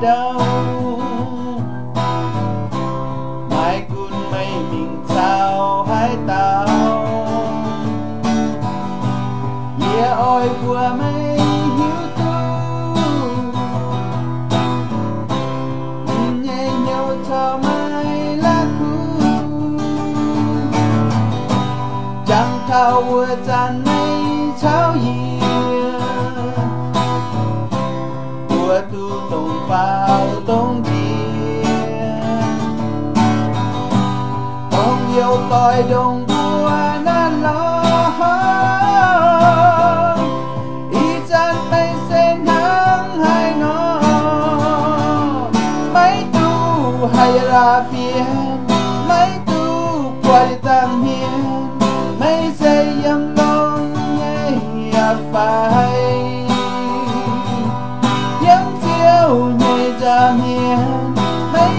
đâu. Mai cun mây mình sao hai tao yeah ôi vừa mây hiu tu nhẹ nhau cho mai lá khu chẳng thao vừa tràn mây cháo dìa vừa tu tông vào tông chia ông yêu tôi đồng bùa nan lo ý chân mây sen nắng hai nó mấy tu hay ra phiền mấy tu qua đi tăng hiền mấy giây em long nhảy phải giống chiều nhảy ra hiền mấy